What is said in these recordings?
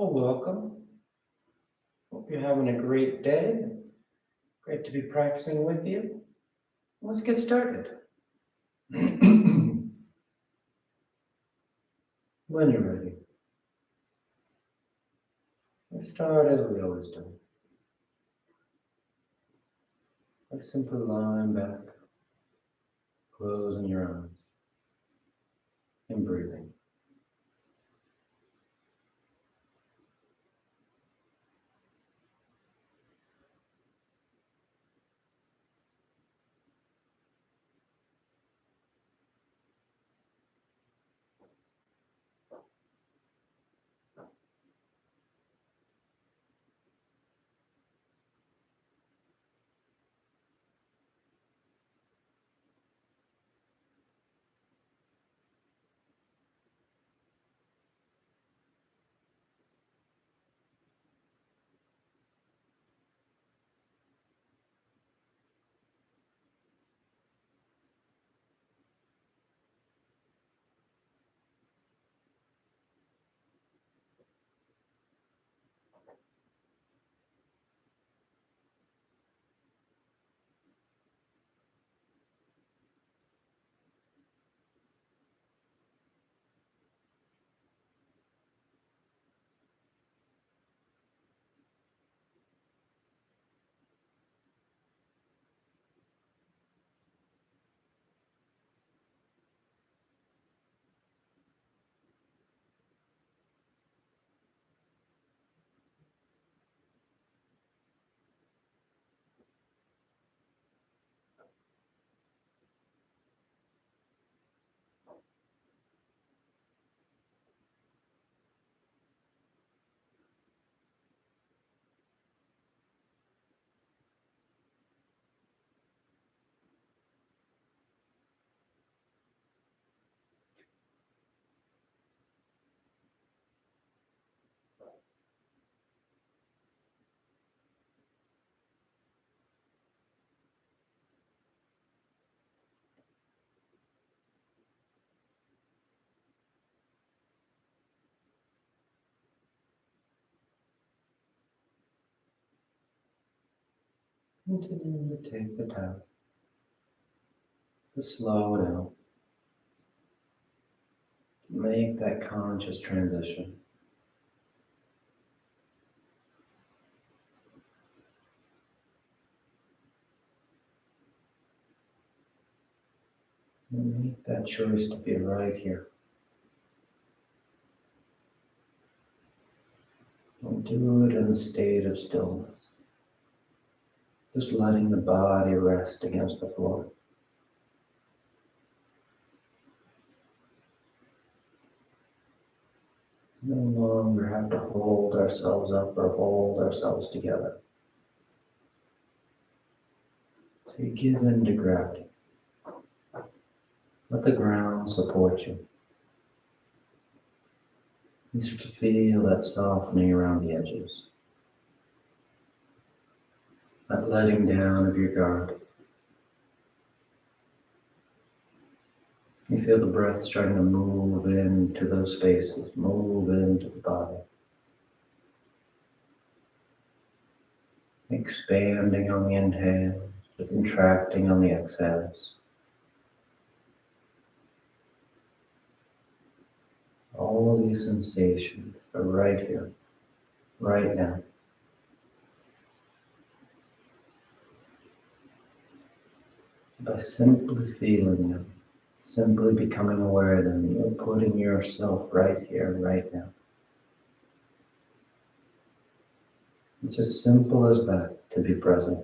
Well, welcome. Hope you're having a great day. Great to be practicing with you. Let's get started. When you're ready, let's start as we always do. Let's simply lying back, closing your eyes, and breathing. Continue to take the time to slow down, make that conscious transition. And make that choice to be right here. And do it in a state of stillness. Just letting the body rest against the floor. No longer have to hold ourselves up or hold ourselves together. So you give in to gravity. Let the ground support you. You start to feel that softening around the edges. That letting down of your guard. You feel the breath starting to move into those spaces, move into the body. Expanding on the inhales, contracting on the exhales. All of these sensations are right here, right now. By simply feeling them, simply becoming aware of them, you're putting yourself right here, right now. It's as simple as that, to be present.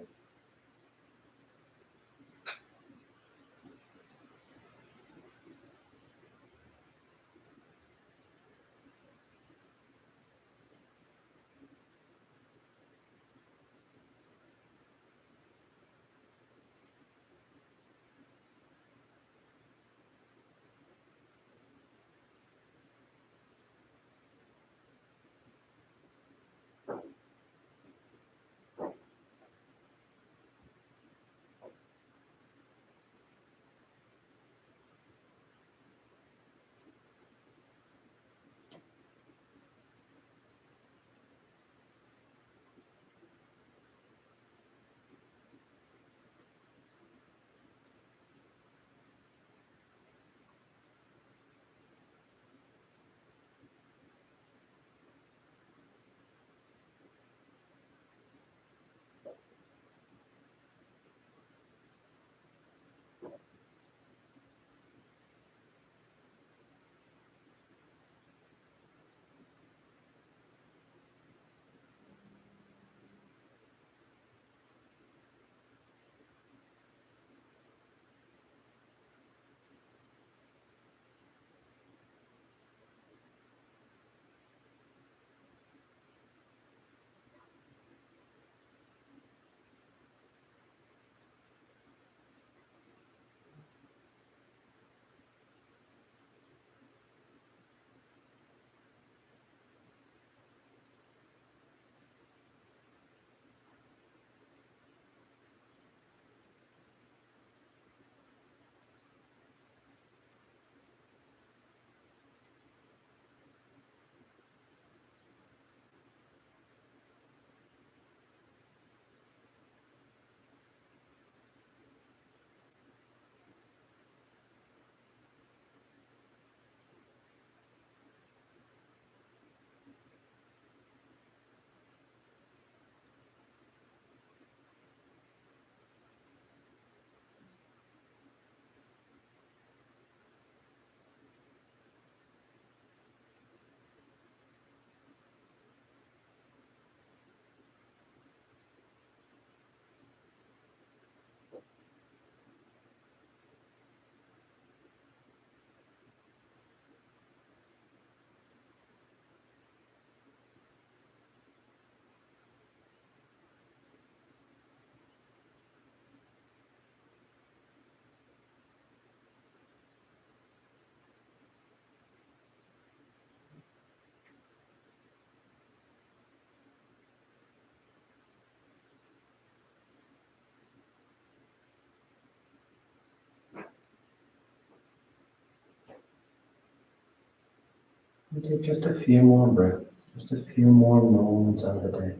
You take just a few more breaths, just a few more moments of the day.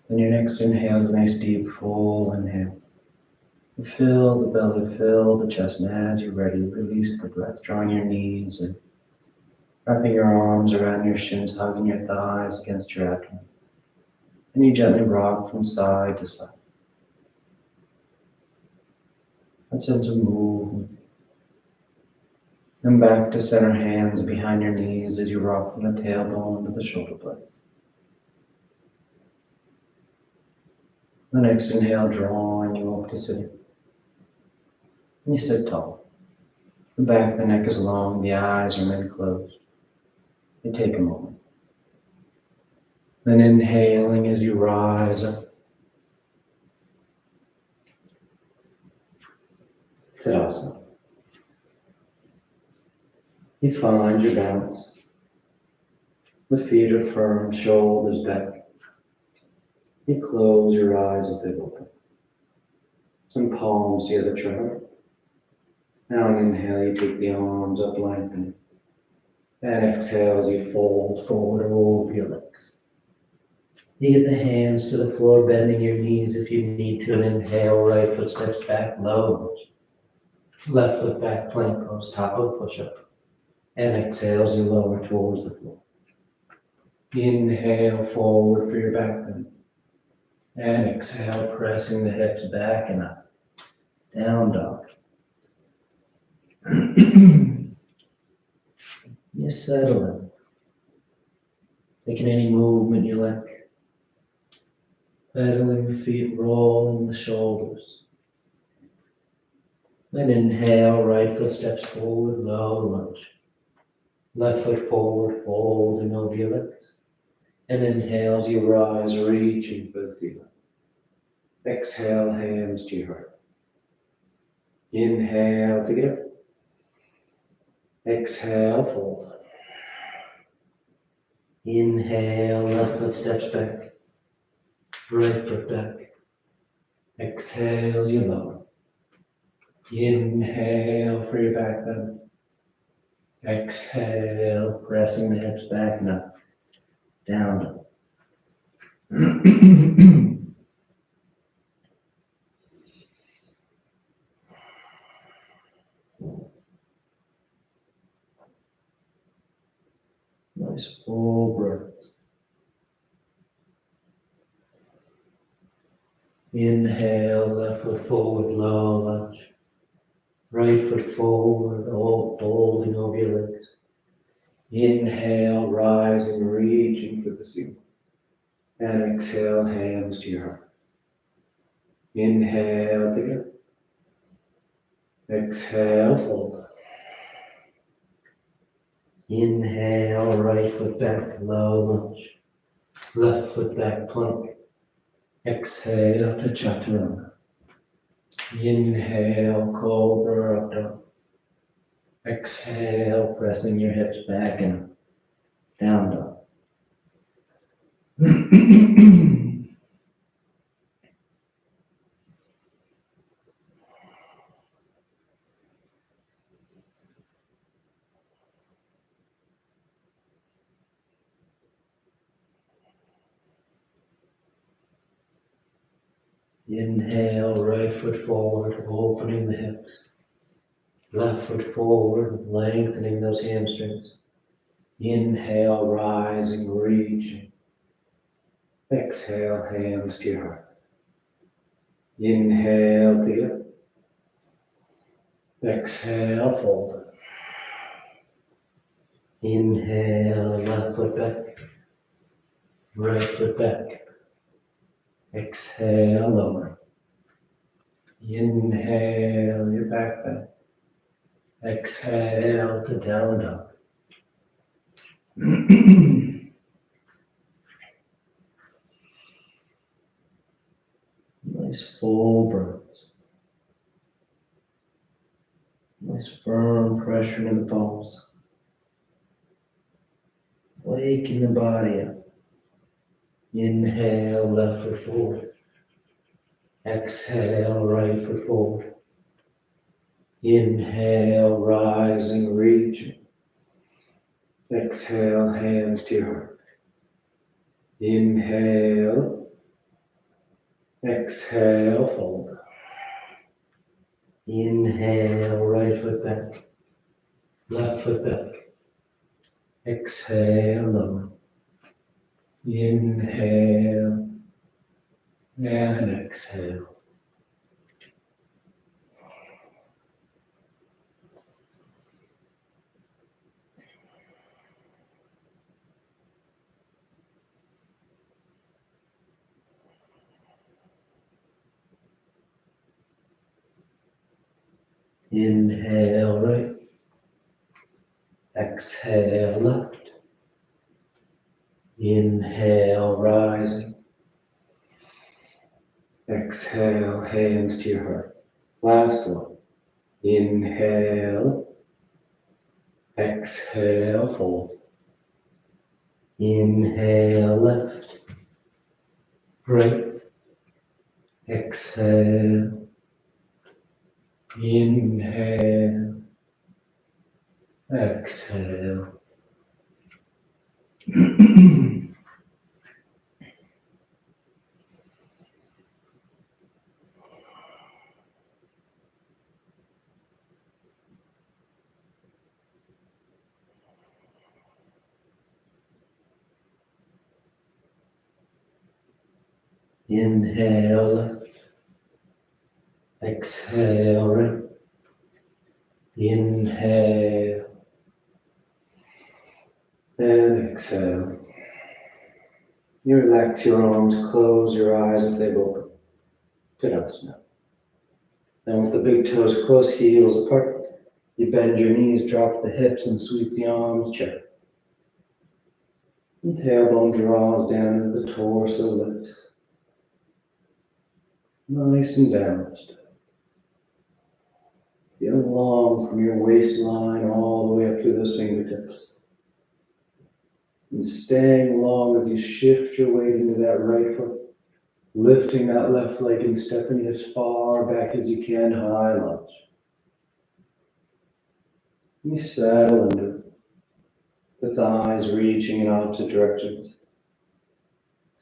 Then your next inhale is a nice deep full inhale. You fill the belly, fill the chest, and as you're ready, release the breath, drawing your knees and wrapping your arms around your shins, hugging your thighs against your abdomen. And you gently rock from side to side. That sense of movement. Then back to center, hands behind your knees as you rock from the tailbone to the shoulder blades. The next inhale, drawing you up to sitting. And you sit tall. The back of the neck is long, the eyes remain closed. You take a moment. Then inhaling as you rise up. Tadasana. You find your balance. The feet are firm, shoulders back. You close your eyes a bit open. Some palms together to your heart. Now on inhale, you take the arms up, lengthening. And exhale as you fold forward over your legs. You get the hands to the floor, bending your knees if you need to. And inhale, right foot steps back, low. Left foot back, plank pose, top of push-up. And exhale as you lower towards the floor. Inhale forward for your back bend. And exhale, pressing the hips back and up. Down dog. You settle in. Making any movement you like. Pedaling the feet, rolling the shoulders. Then inhale, right foot steps forward, low lunge. Left foot forward, folding over your legs. And inhale as you rise, reaching for the ceiling. Exhale, hands to your heart. Inhale to get up. Exhale, fold. Inhale, left foot steps back. Right foot back. Exhale as you lower. Inhale for your back bend. Exhale, pressing the hips back and up. Down. Nice full breath. Inhale, left foot forward, low lunge. Right foot forward, folding over your legs. Inhale, rising, reaching for the ceiling. And exhale, hands to your heart. Inhale together. Exhale, fold. Inhale, right foot back, low lunge. Left foot back, plank. Exhale to chaturanga. Inhale, cobra, up dog. Exhale, pressing your hips back and down dog. Inhale, right foot forward, opening the hips. Left foot forward, lengthening those hamstrings. Inhale, rising, reaching. Exhale, hands to your heart. Inhale, together. Exhale, fold. Inhale, left foot back. Right foot back. Exhale, lower. Inhale, your back bend. Exhale to down dog. Nice full breaths. Nice firm pressure in the palms. Waking the body up. Inhale, left foot forward. Exhale, right foot forward. Inhale, rising, reaching. Exhale, hands to your heart. Inhale. Exhale, fold. Inhale, right foot back. Left foot back. Exhale, lower. Inhale. And exhale. Inhale, right. Exhale, left. Inhale, rising. Exhale, hands to your heart. Last one. Inhale. Exhale, fold. Inhale, left. Right. Exhale. Inhale. Exhale. Inhale, left. Exhale, right. Inhale. And exhale. You relax your arms, close your eyes if they've opened. Tadasana. Then with the big toes close, heels apart, you bend your knees, drop the hips, and sweep the arms, chair. The tailbone draws down into the torso, lifts. Nice and balanced. Feeling long from your waistline all the way up to those fingertips. And staying long as you shift your weight into that right foot, lifting that left leg and stepping as far back as you can, high lunge. You settle into it, the thighs reaching in opposite directions.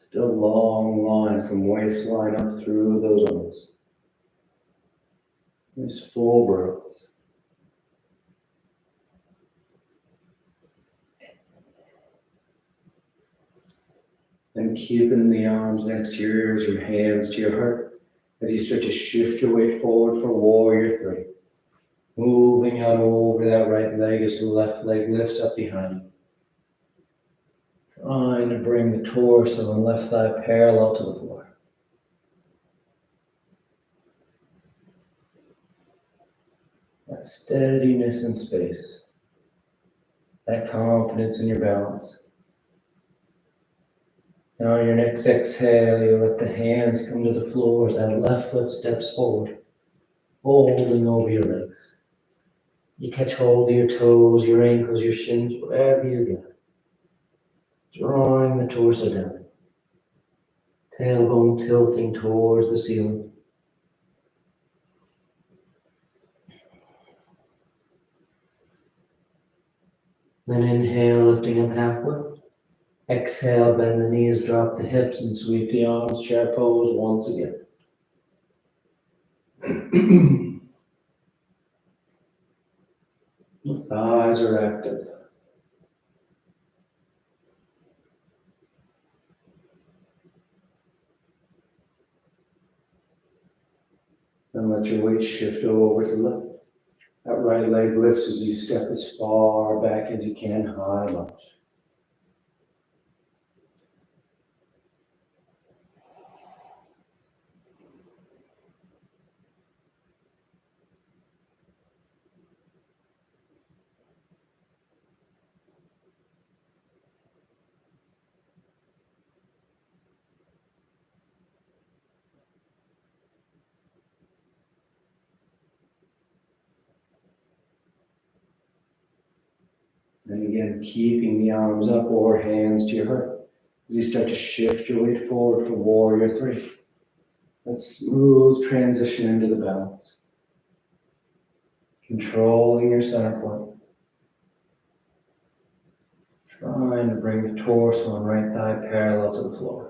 Still long line from waistline up through those arms. Nice full breaths. And keeping the arms next to your ears, your hands to your heart, as you start to shift your weight forward for warrior three. Moving out over that right leg as the left leg lifts up behind you. Trying to bring the torso and left thigh parallel to the floor. That steadiness in space. That confidence in your balance. And on your next exhale, you let the hands come to the floor as that left foot steps forward, holding over your legs. You catch hold of your toes, your ankles, your shins, wherever you get. Drawing the torso down. Tailbone tilting towards the ceiling. Then inhale, lifting up halfway. Exhale, bend the knees, drop the hips, and sweep the arms, chair pose once again. The thighs are active. Then let your weight shift over to the left. That right leg lifts as you step as far back as you can, high lunge. And again, keeping the arms up or hands to your heart as you start to shift your weight forward for warrior three. That smooth transition into the balance. Controlling your center point. Trying to bring the torso and right thigh parallel to the floor.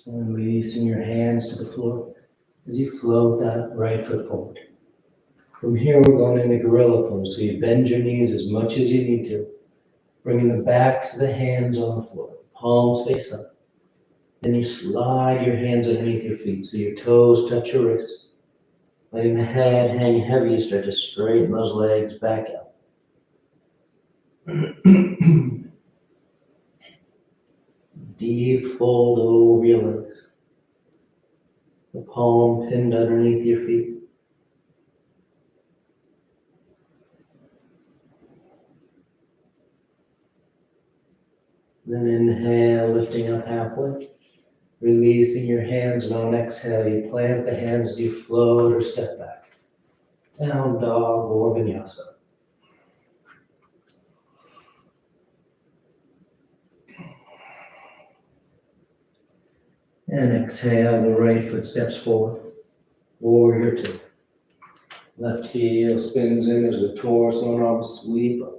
And releasing your hands to the floor as you float that right foot forward. From here, we're going into gorilla pose. So you bend your knees as much as you need to, bringing the backs of the hands on the floor, palms face up. Then you slide your hands underneath your feet so your toes touch your wrists. Letting the head hang heavy, you start to straighten those legs back out. Deep fold over your legs. The palm pinned underneath your feet. Then inhale, lifting up halfway. Releasing your hands, and on exhale, you plant the hands as you float or step back. Down dog or vinyasa. And exhale, the right foot steps forward. Warrior two. Left heel spins in as the torso and arms sweep up.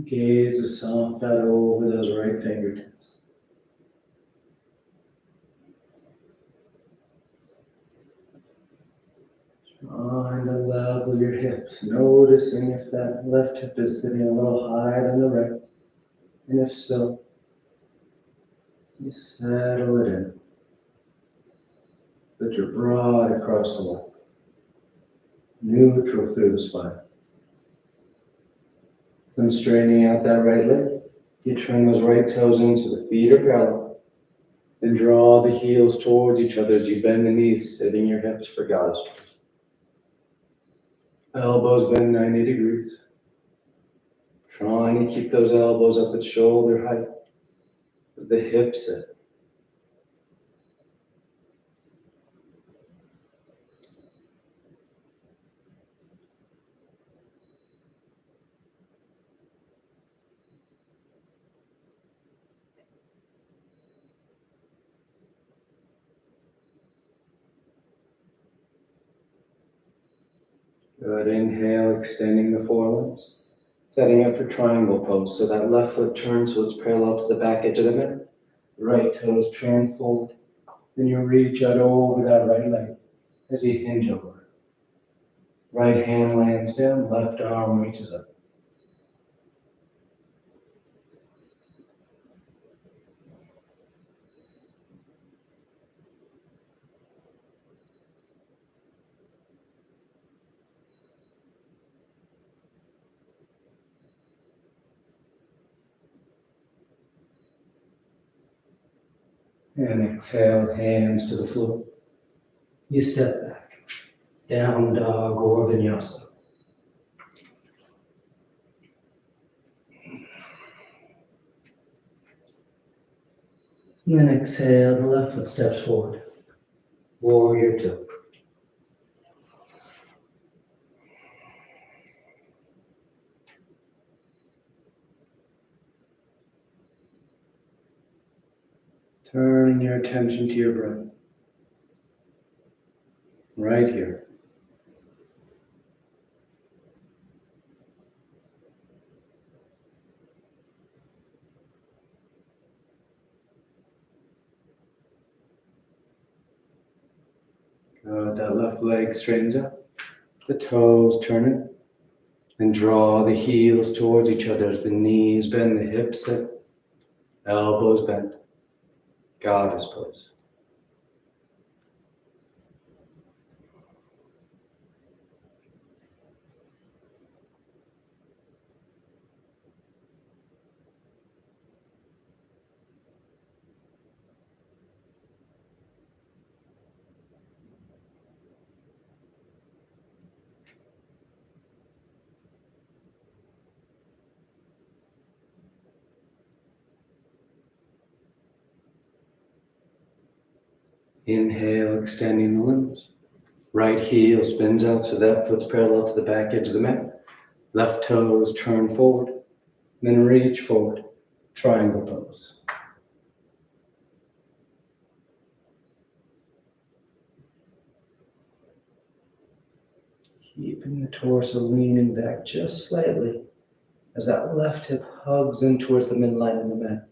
Gaze is soft out over those right fingertips. Trying to level your hips, noticing if that left hip is sitting a little higher than the right. And if so, you settle it in. That you're broad across the leg, neutral through the spine. Then straightening out that right leg, you turn those right toes in so the feet are parallel. Then draw the heels towards each other as you bend the knees, setting your hips for goddess pose. Elbows bend 90 degrees. Trying to keep those elbows up at shoulder height, with the hips set. Good, inhale, extending the forelimbs. Setting up for triangle pose, so that left foot turns so it's parallel to the back edge of the mat. Right toes turn forward. Then you reach out over that right leg as you hinge over. Right hand lands down, left arm reaches up. And exhale, hands to the floor. You step back, down dog or vinyasa. And then exhale, the left foot steps forward. Warrior two. Turning your attention to your breath. Right here. Good, that left leg straightens up. The toes turn in. And draw the heels towards each other as the knees bend, the hips set, elbows bend. Goddess pose. Inhale, extending the limbs. Right heel spins out so that foot's parallel to the back edge of the mat. Left toes turn forward, then reach forward, triangle pose. Keeping the torso leaning back just slightly as that left hip hugs in towards the midline of the mat.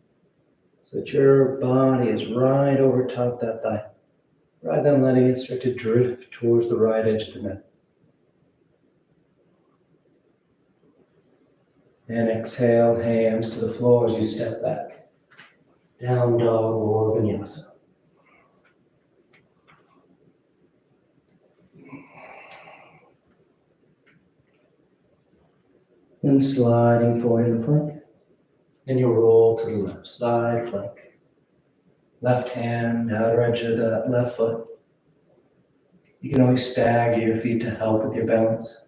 So that your body is right over top of that thigh, rather than letting it start to drift towards the right edge of the mat. And exhale, hands to the floor as you step back. Down dog or vinyasa. Then sliding forward in the plank. And you roll to the left side plank. Left hand, outer edge of that left foot. You can always stagger your feet to help with your balance.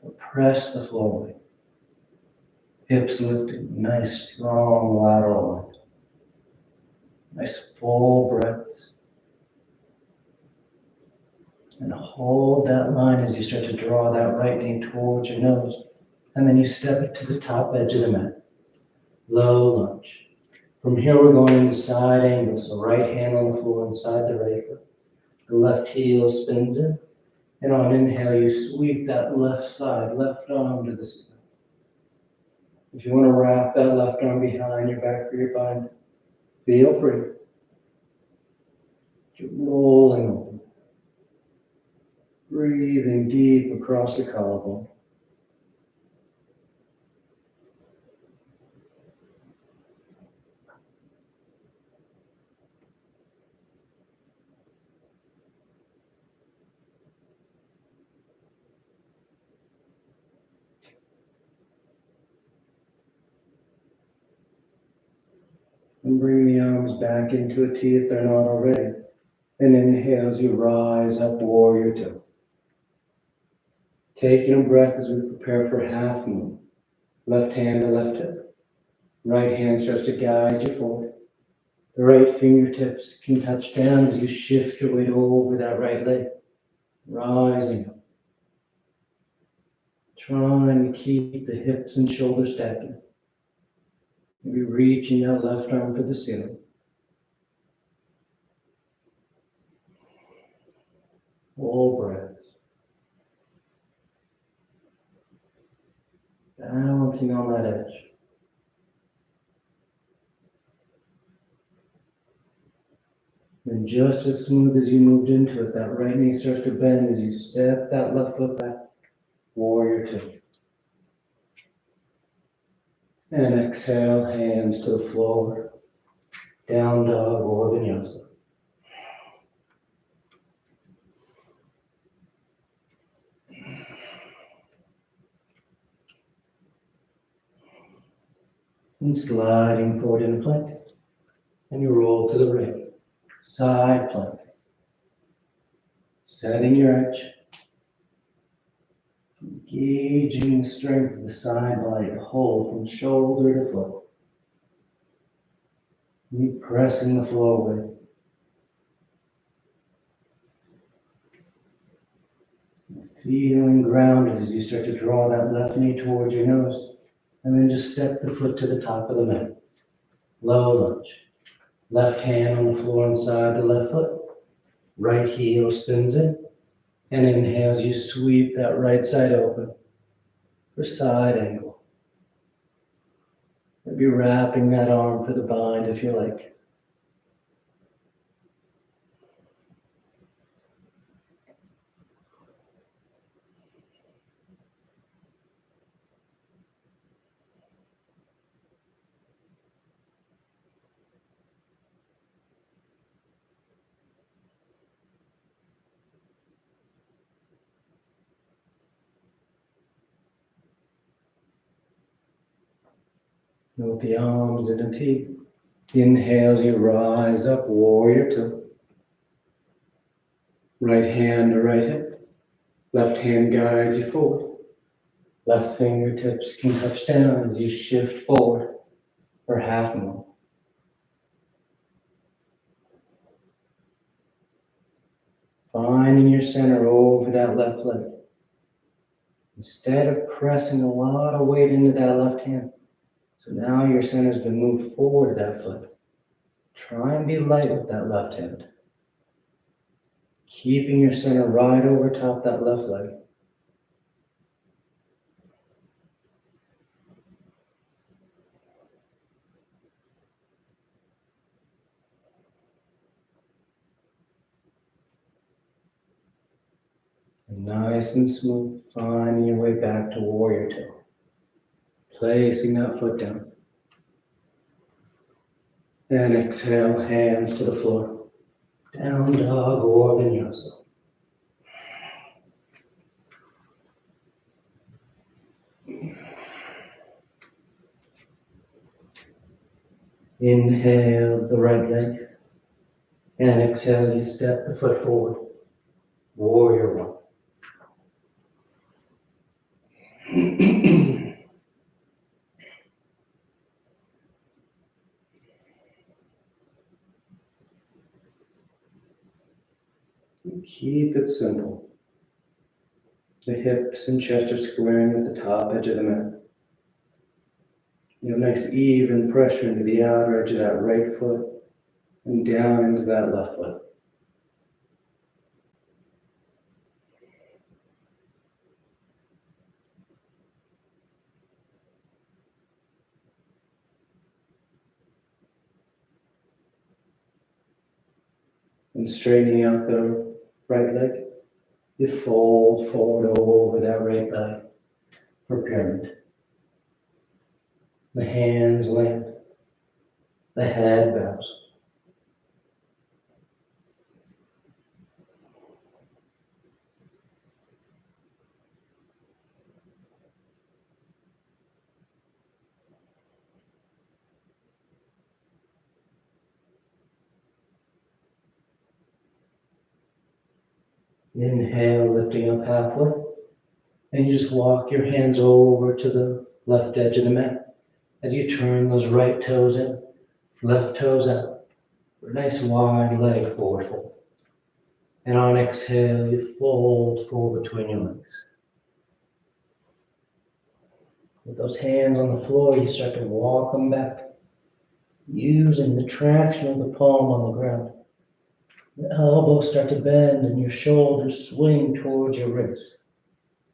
Or press the floor away. Hips lifted, nice strong lateral line. Nice full breaths. And hold that line as you start to draw that right knee towards your nose. And then you step it to the top edge of the mat. Low lunge. From here we're going into side angle. So right hand on the floor inside the right foot. The left heel spins in. And on inhale, you sweep that left side, left arm to the ceiling. If you want to wrap that left arm behind your back for your bind, feel free. You're rolling over. Breathing deep across the collarbone. And bring the arms back into a T if they're not already. And inhale as you rise up, warrior two. Taking a breath as we prepare for half moon. Left hand to left hip. Right hand starts to guide you forward. The right fingertips can touch down as you shift your weight over that right leg. Rising up. Trying to keep the hips and shoulders stacking. Maybe reaching that left arm for the ceiling. Full breaths. Balancing on that edge. And just as smooth as you moved into it, that right knee starts to bend as you step that left foot back. Warrior two. And exhale, hands to the floor. Down dog or vinyasa. And sliding forward in a plank. And you roll to the right. Side plank. Setting your edge. Engaging the strength of the side body to hold from shoulder to foot. You pressing the floor away. Feeling grounded as you start to draw that left knee towards your nose. And then just step the foot to the top of the mat. Low lunge. Left hand on the floor inside the left foot. Right heel spins in. And inhales, you sweep that right side open for side angle. Maybe wrapping that arm for the bind if you like. And with the arms in a T, inhales, you rise up, warrior two. Right hand to right hip. Left hand guides you forward. Left fingertips can touch down as you shift forward for half moon. Finding your center over that left leg. Instead of pressing a lot of weight into that left hand. So now your center's been moved forward that foot. Try and be light with that left hand. Keeping your center right over top that left leg. And nice and smooth, finding your way back to warrior two. Placing that foot down. And exhale, hands to the floor. Down dog or vinyasa. Inhale the right leg. And exhale, you step the foot forward. Warrior one. Keep it simple. The hips and chest are squaring at the top edge of the mat. You have nice even pressure into the outer edge of that right foot and down into that left foot. And straightening out the right leg, you fold forward over that right leg for pyramid. The hands land, the head bows. Inhale, lifting up halfway. And you just walk your hands over to the left edge of the mat as you turn those right toes in, left toes out. For a nice wide leg forward fold. And on exhale, you fold forward between your legs. With those hands on the floor, you start to walk them back, using the traction of the palm on the ground. The elbows start to bend and your shoulders swing towards your wrist,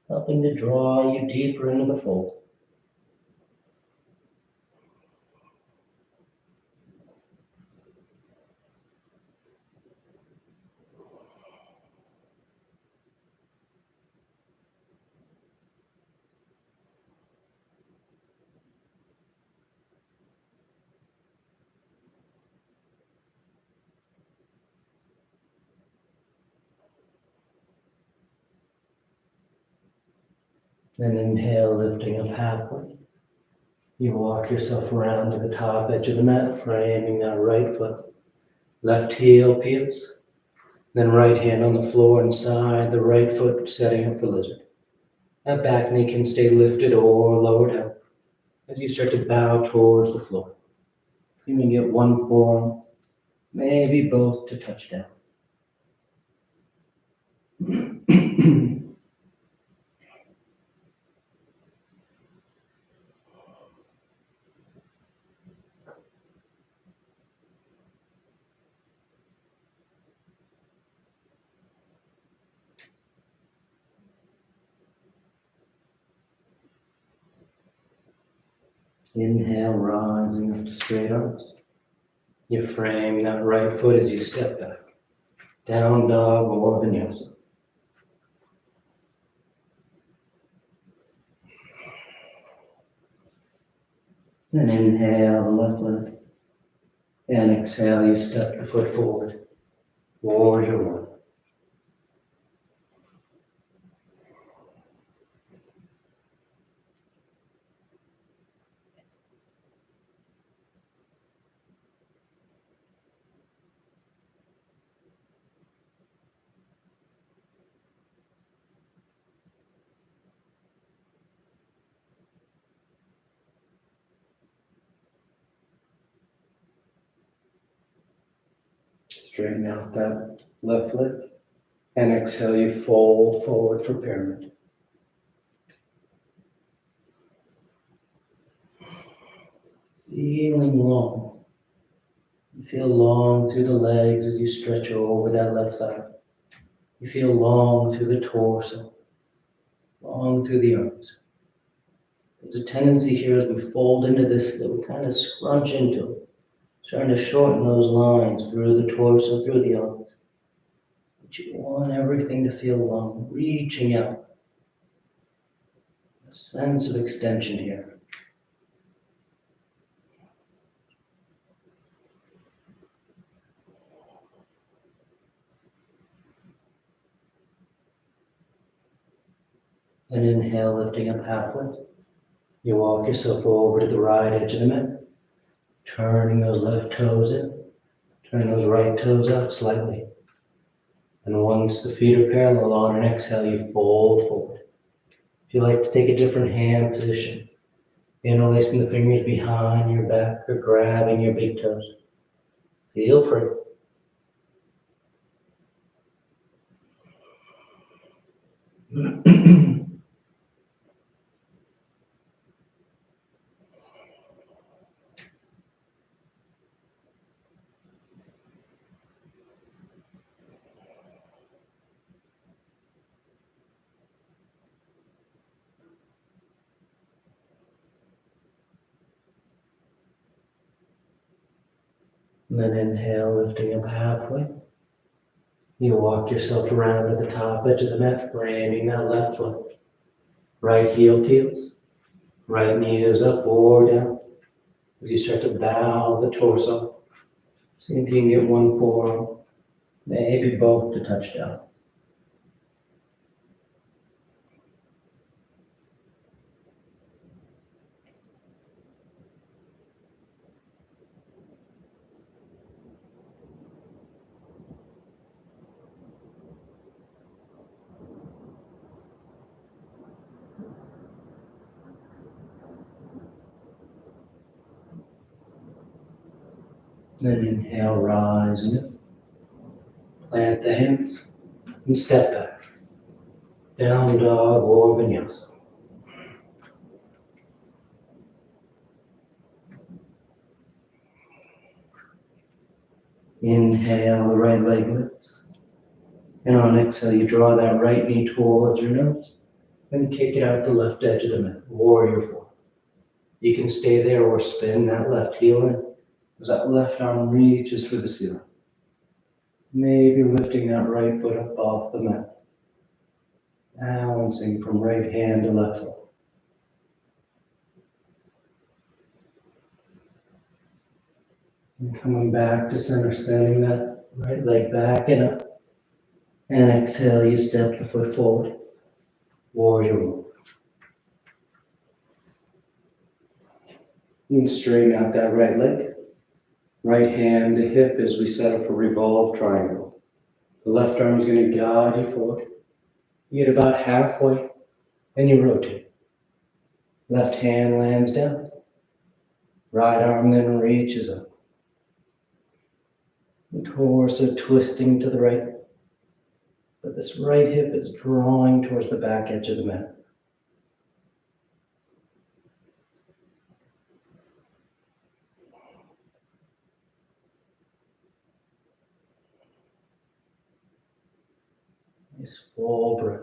helping to draw you deeper into the fold. Then inhale, lifting up halfway. You walk yourself around to the top edge of the mat, framing that right foot. Left heel peels. Then right hand on the floor inside the right foot, setting up for lizard. That back knee can stay lifted or lowered out as you start to bow towards the floor. You may get one forearm, maybe both to touch down. Inhale, rising up to straight arms. You frame that right foot as you step back. Down dog or vinyasa. Then inhale the left leg. And exhale, you step the foot forward. Warrior one. Straighten out that left leg. And exhale, you fold forward for pyramid. Feeling long. You feel long through the legs as you stretch over that left thigh. You feel long through the torso, long through the arms. There's a tendency here as we fold into this that we kind of scrunch into it, starting to shorten those lines through the torso, through the arms. But you want everything to feel long, reaching out. A sense of extension here. And inhale, lifting up halfway. You walk yourself over to the right edge of the mat, turning those left toes in, turning those right toes out slightly. And once the feet are parallel on an exhale, you fold forward. If you like to take a different hand position, interlacing the fingers behind your back or grabbing your big toes, feel free. And then inhale, lifting up halfway. You walk yourself around to the top edge of the mat, framing that left foot. Right heel peels, right knee is up or down. As you start to bow the torso, see if you can get one forearm, maybe both to touch down. Then inhale, rise and plant the hands and step back. Down dog or vinyasa. Inhale, the right leg lifts. And on exhale, you draw that right knee towards your nose and kick it out the left edge of the mat, warrior four. You can stay there or spin that left heel in as that left arm reaches for the ceiling. Maybe lifting that right foot up off the mat. Balancing from right hand to left foot. And coming back to center, sending that right leg back and up. And exhale, you step the foot forward. Warrior one. And straighten out that right leg. Right hand to hip as we set up a revolve triangle. The left arm is going to guide you forward. You get about halfway, and you rotate. Left hand lands down. Right arm then reaches up. The torso twisting to the right. But this right hip is drawing towards the back edge of the mat. Nice full breath.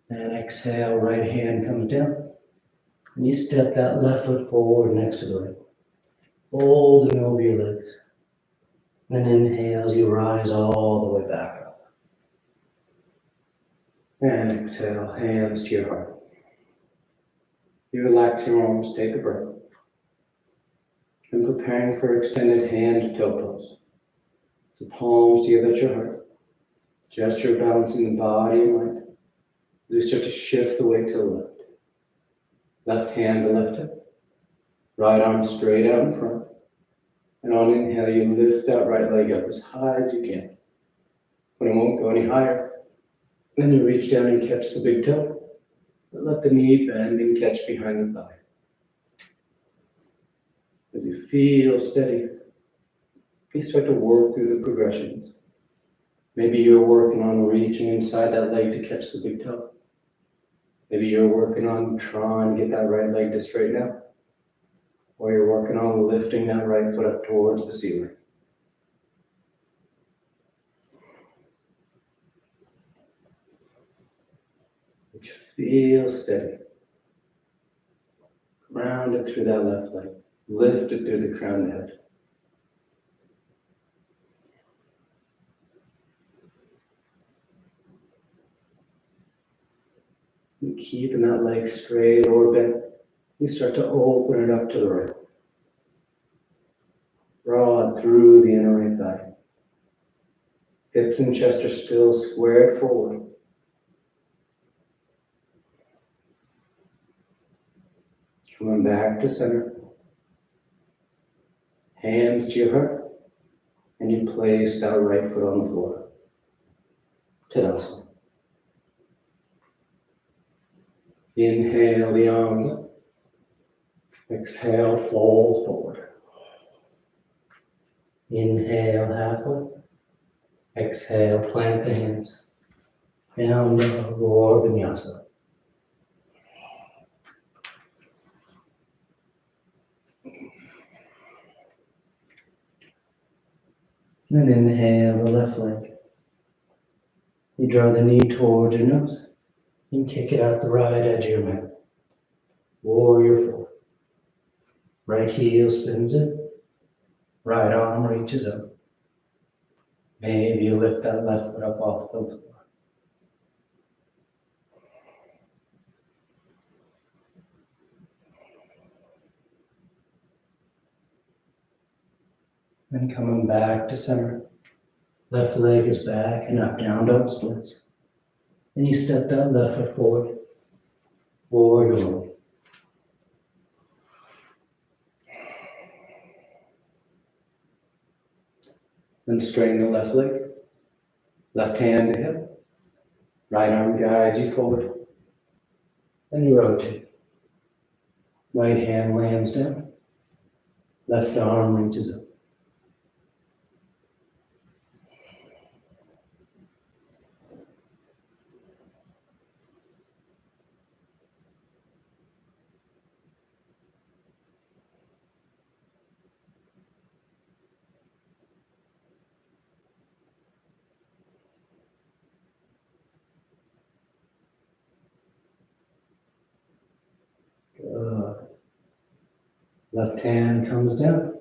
And exhale, right hand comes down. And you step that left foot forward next to the right. Folding over your legs. Then inhale as you rise all the way back up. And exhale, hands to your heart. You relax your arms, take a breath. And preparing for extended hand to toe pose. The palms together at your heart. Gesture balancing the body and mind. As we start to shift the weight to the left. Left hand to left hip. Right arm straight out in front. And on inhale, you lift that right leg up as high as you can. But it won't go any higher. Then you reach down and catch the big toe. But let the knee bend and catch behind the thigh. As you feel steady, you start to work through the progressions. Maybe you're working on reaching inside that leg to catch the big toe. Maybe you're working on trying to get that right leg to straighten out. Or you're working on lifting that right foot up towards the ceiling. Which feels steady. Ground it through that left leg. Lift it through the crown of the head. And keeping that leg straight or bent, you start to open it up to the right. Broad through the inner right thigh. Hips and chest are still squared forward. Coming back to center. Hands to your heart. And you place that right foot on the floor. Tadasana. Inhale the arms up. Exhale, fold forward. Inhale, halfway. Exhale, plant the hands. Down the lower vinyasa. Then inhale the left leg. You draw the knee towards your nose and kick it out the right edge of your mat. Warrior four. Right heel spins in. Right arm reaches up. Maybe you lift that left foot up off the floor. Then coming back to center. Left leg is back and up, down dog splits. Then you step that left foot forward. Warrior one. Then straighten the left leg. Left hand to hip. Right arm guides you forward. Then you rotate. Right hand lands down. Left arm reaches up. Good. Left hand comes down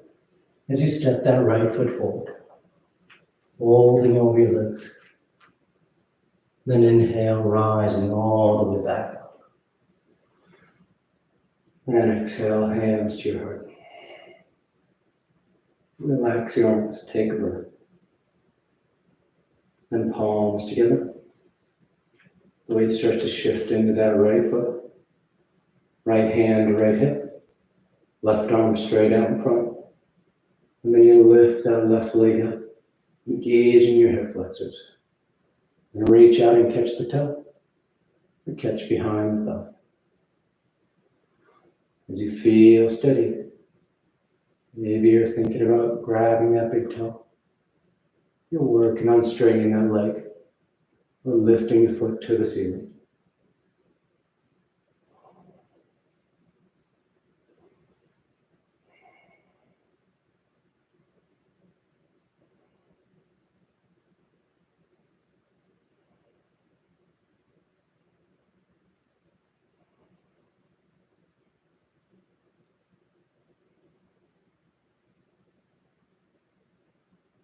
as you step that right foot forward, folding over your legs. Then inhale, rising all the way back up. And exhale, hands to your heart. Relax your arms, take a breath. And palms together. The weight starts to shift into that right foot. Right hand to right hip. Left arm straight out in front. And then you lift that left leg up, engaging your hip flexors. And reach out and catch the toe. And catch behind the thigh. As you feel steady, maybe you're thinking about grabbing that big toe. You're working on straightening that leg or lifting the foot to the ceiling.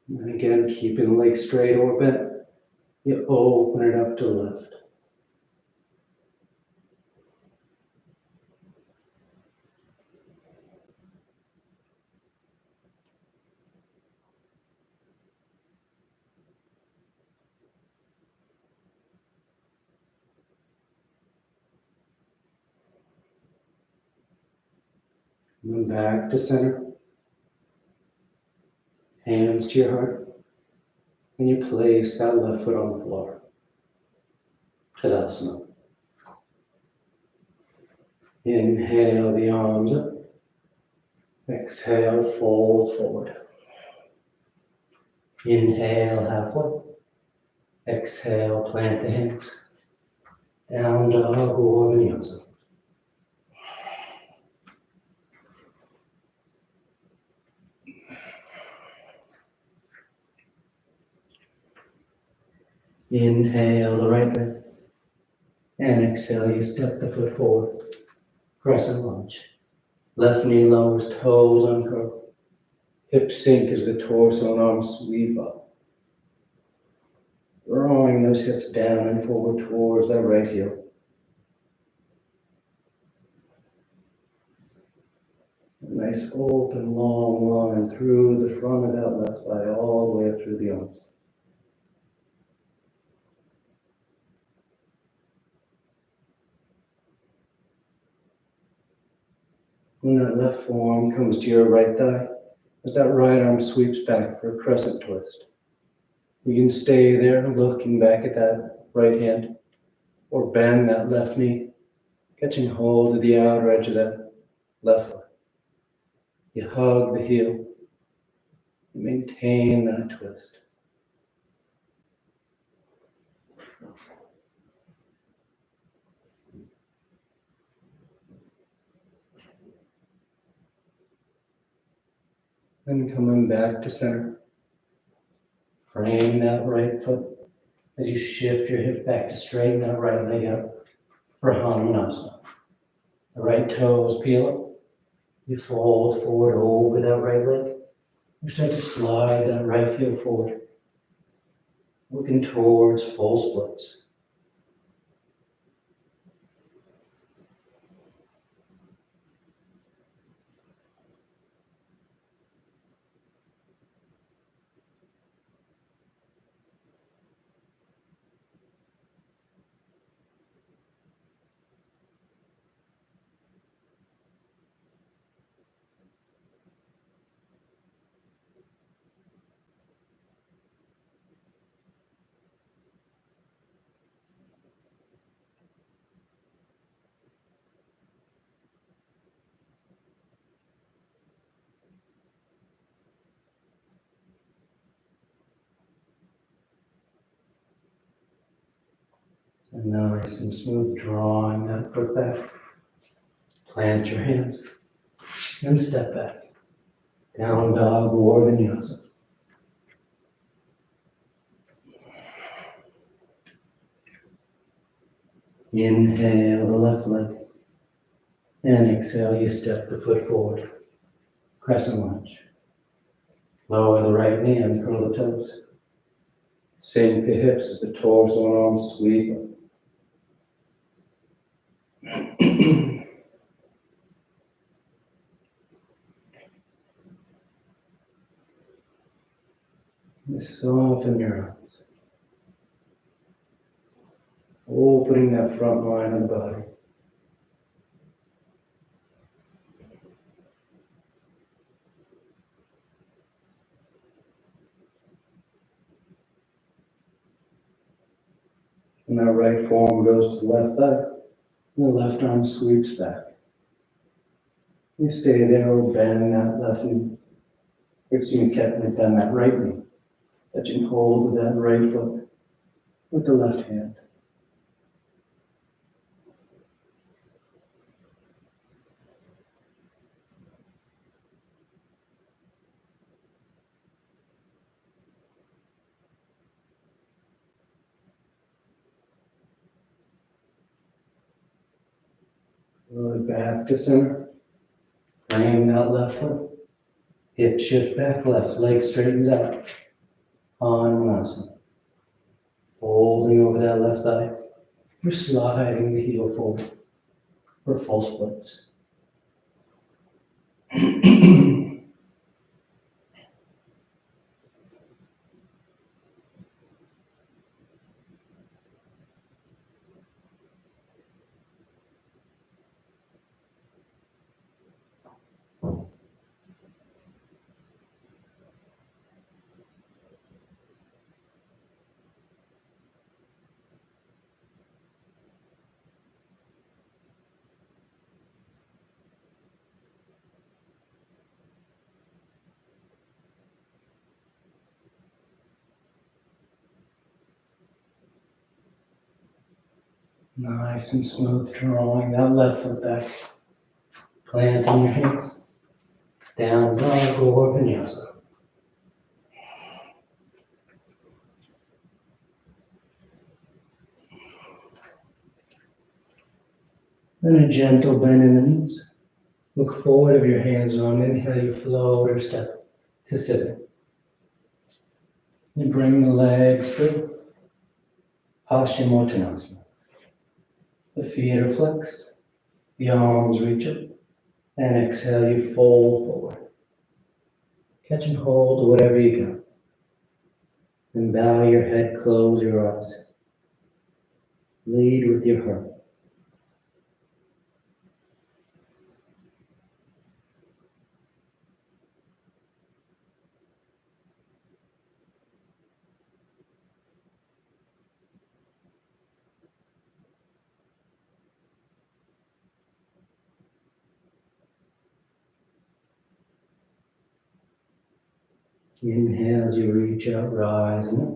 And again, keeping the leg straight or bent, you open it up to the left. And then back to center. Hands to your heart. And you place that left foot on the floor. Tadasana. Inhale the arms up. Exhale, fold forward. Inhale halfway. Exhale, plant the hands. Down dog or vinyasa. Inhale the right leg. And exhale, you step the foot forward. Crescent lunge. Left knee lowers, toes uncurl. Hips sink as the torso and arms sweep up. Drawing those hips down and forward towards that right heel. A nice open, long line through the front of that left thigh, all the way up through the arms. When that left forearm comes to your right thigh, as that right arm sweeps back for a crescent twist. You can stay there looking back at that right hand, or bend that left knee, catching hold of the outer edge of that left foot. You hug the heel, maintain that twist. Then coming back to center. Frame that right foot as you shift your hip back to straighten that right leg out for Hanumanasana. The right toes peel up. You fold forward over that right leg. You start to slide that right heel forward, looking towards full splits. And nice and smooth, drawing that foot back. Plant your hands and step back. Down dog or vinyasa. Inhale the left leg. And exhale, you step the foot forward. Crescent lunge. Lower the right knee and curl the toes. Sink the hips as the torso and arms sweep up. Soften your arms. Opening that front line of the body. And that right forearm goes to the left thigh. And the left arm sweeps back. You stay there or bend that left knee. Bend that right knee. Touching hold of that right foot with the left hand. Roll it back to center. Frame that left foot. Hip shift back left, leg straightens out. Hanumanasana. Folding over that left thigh. You're sliding the heel forward for full splits. Nice and smooth, drawing that left foot back. Planting your hands. Down dog or vinyasa. Then a gentle bend in the knees. Look forward of your hands on inhale, you float or step to sitting. And bring the legs through. Paschimottanasana. The feet are flexed. The arms reach up. And exhale, you fold forward. Catch and hold whatever you got. And bow your head, close your eyes. Lead with your heart. Inhale as you reach out, rising up.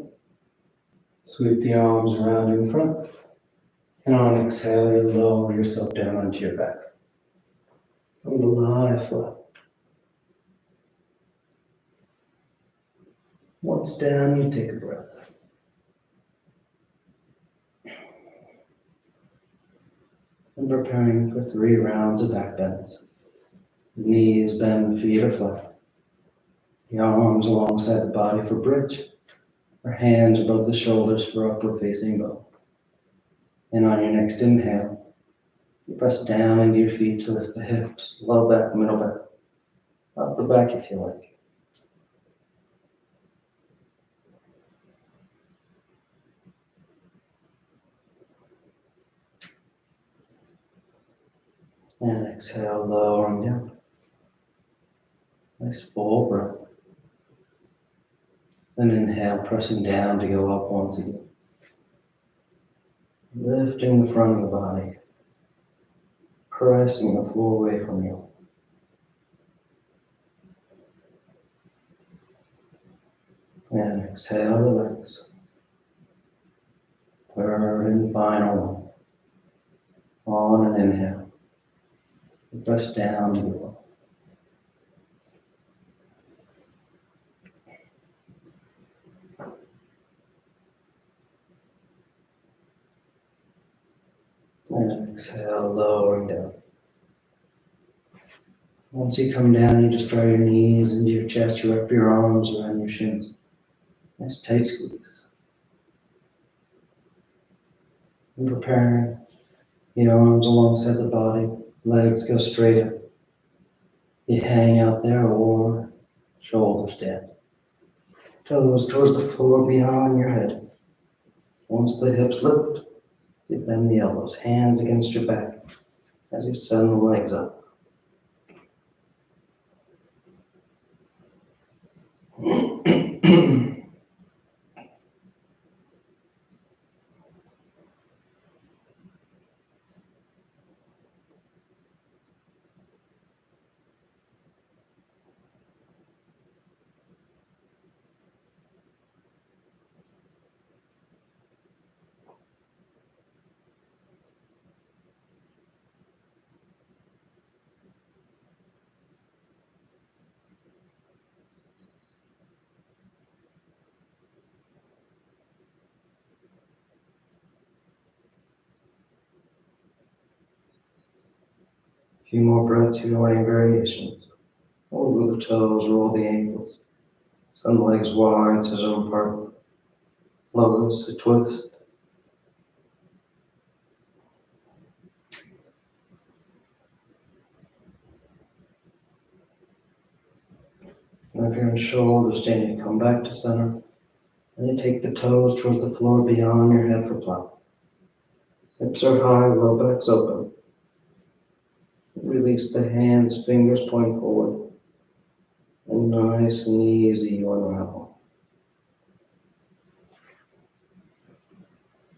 Sweep the arms around you in front. And on exhale, you lower yourself down onto your back. Come to lie flat. Once down, you take a breath. And preparing for 3 rounds of back bends. Knees bend, feet are flat. The arms alongside the body for bridge. Or hands above the shoulders for upward facing bow. And on your next inhale, you press down into your feet to lift the hips, low back, middle back, upper back if you like. And exhale, lowering down. Nice full breath. Then inhale, pressing down to go up once again. Lifting the front of the body. Pressing the floor away from you. And exhale, relax. Third and final one. On an inhale. Press down to go up. And exhale, lowering down. Once you come down, you just draw your knees into your chest, you wrap your arms around your shins. Nice tight squeeze. And preparing the arms alongside the body, legs go straight up. You hang out there or shoulders down. Toes towards the floor beyond your head. Once the hips lift, you bend the elbows, hands against your back as you send the legs up. A few more breaths, if you want any variations. Roll the toes, roll the ankles. Send the legs wide, so don't apart. Lowers a twist. And if you're in shoulder stand, you come back to center. And you take the toes towards the floor beyond your head for plow. Hips are high, low back's open. Release the hands, fingers point forward. And nice and easy, you unravel.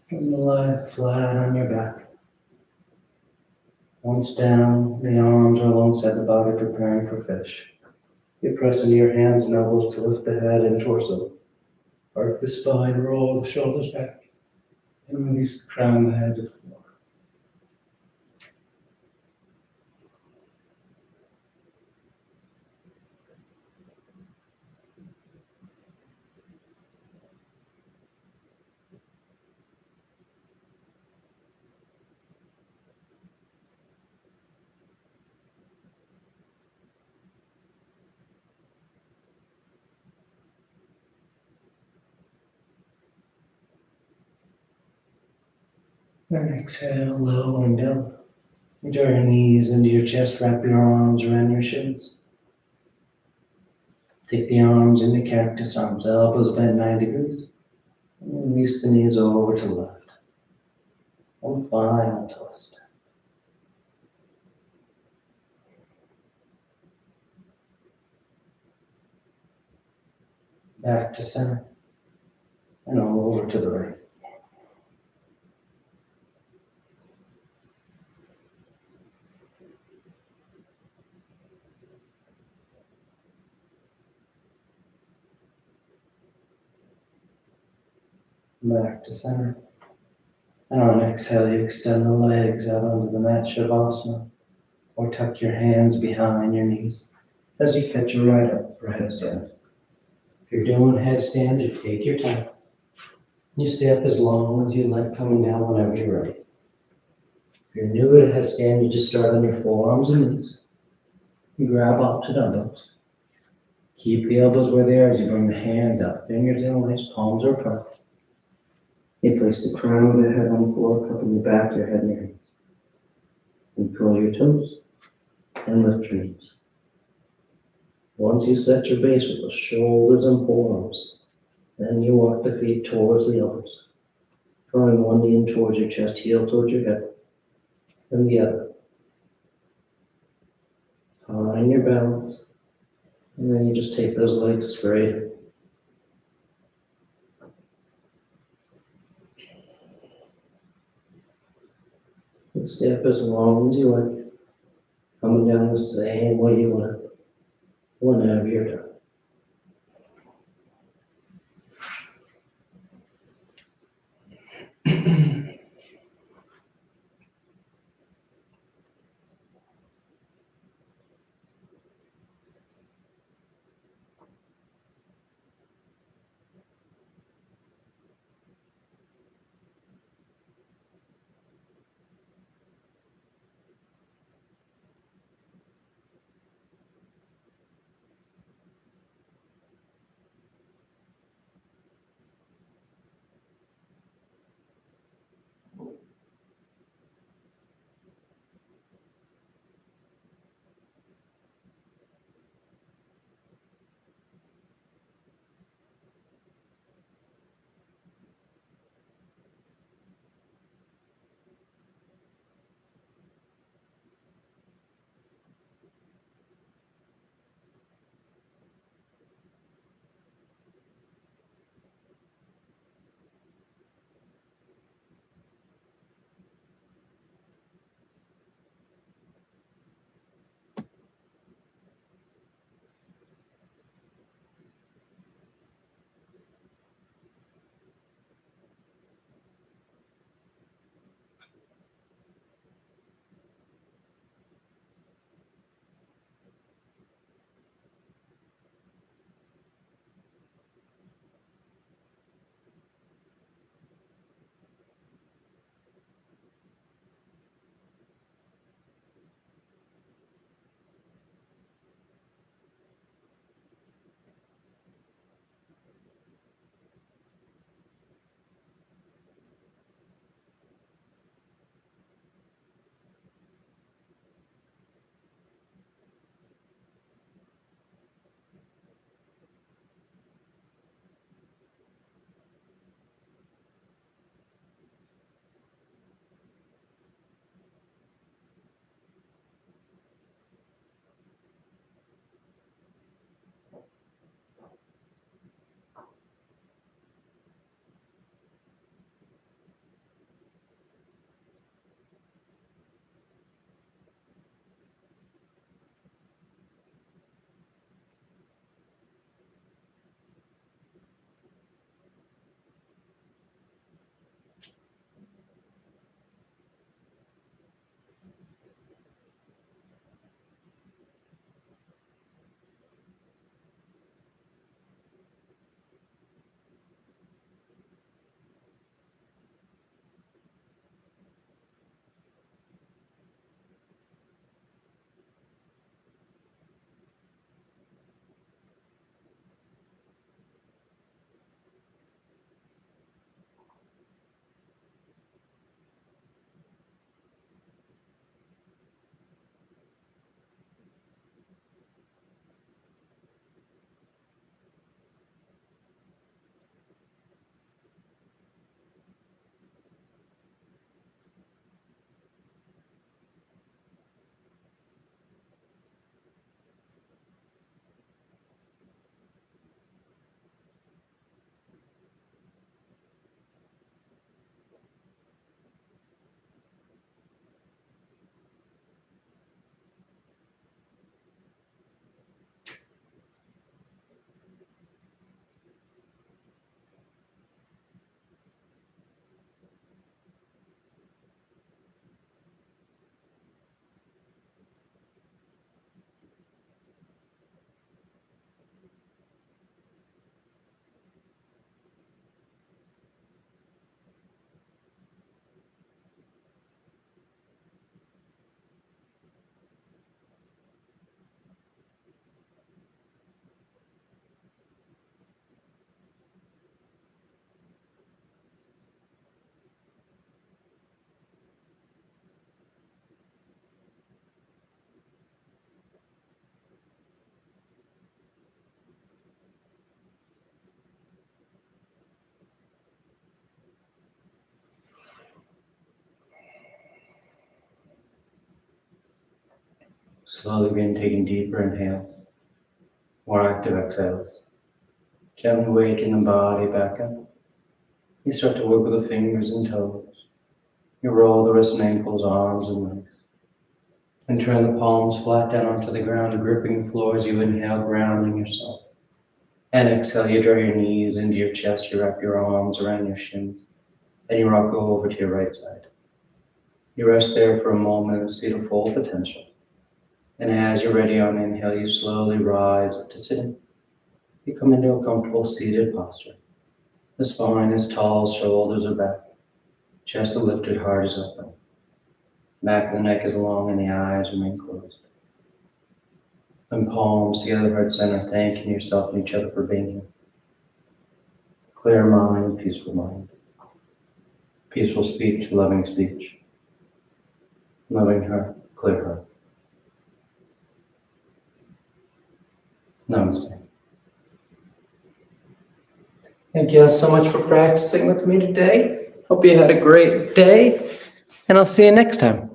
And lie flat on your back. Once down, the arms are alongside the body, preparing for fish. You press into your hands and elbows to lift the head and torso. Arc the spine, roll the shoulders back, and release the crown of the head to the floor. Then exhale, low and down. Draw your knees into your chest, wrap your arms around your shins. Take the arms into cactus arms, elbows bent 90 degrees. And release the knees over to the left. One final twist. Back to center. And over to the right. Back to center. And on exhale, you extend the legs out onto the mat, Shavasana, or tuck your hands behind your knees as you catch your right up for headstand. If you're doing headstands, you take your time. You stay up as long as you like, coming down whenever you're ready. If you're new at a headstand, you just start on your forearms and knees. You grab onto dumbbells. Keep the elbows where they are as you bring the hands out, fingers in place, palms are apart. You place the crown of the head on the floor, cupping the back of your head and your hands. You curl your toes and lift your knees. Once you set your base with the shoulders and forearms, then you walk the feet towards the elbows, drawing one knee in towards your chest, heel towards your head, and the other. Find your balance, and then you just take those legs straight. And stay up as long as you like, coming down the same way you want it, whenever you're done. Slowly begin taking deeper inhales, more active exhales. Gently waking the body back up. You start to work with the fingers and toes. You roll the wrists and ankles, arms and legs. And turn the palms flat down onto the ground, gripping the floor as you inhale, grounding yourself. And exhale, you draw your knees into your chest, you wrap your arms around your shins, and you rock over to your right side. You rest there for a moment and see the full potential. And as you're ready on inhale, you slowly rise up to sitting. You come into a comfortable seated posture. The spine is tall, shoulders are back, chest is lifted, heart is open. Back of the neck is long and the eyes remain closed. And palms together, heart center, thanking yourself and each other for being here. Clear mind, peaceful mind. Peaceful speech, loving speech. Loving heart, clear heart. Namaste. Thank you so much for practicing with me today. Hope you had a great day, and I'll see you next time.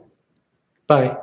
Bye.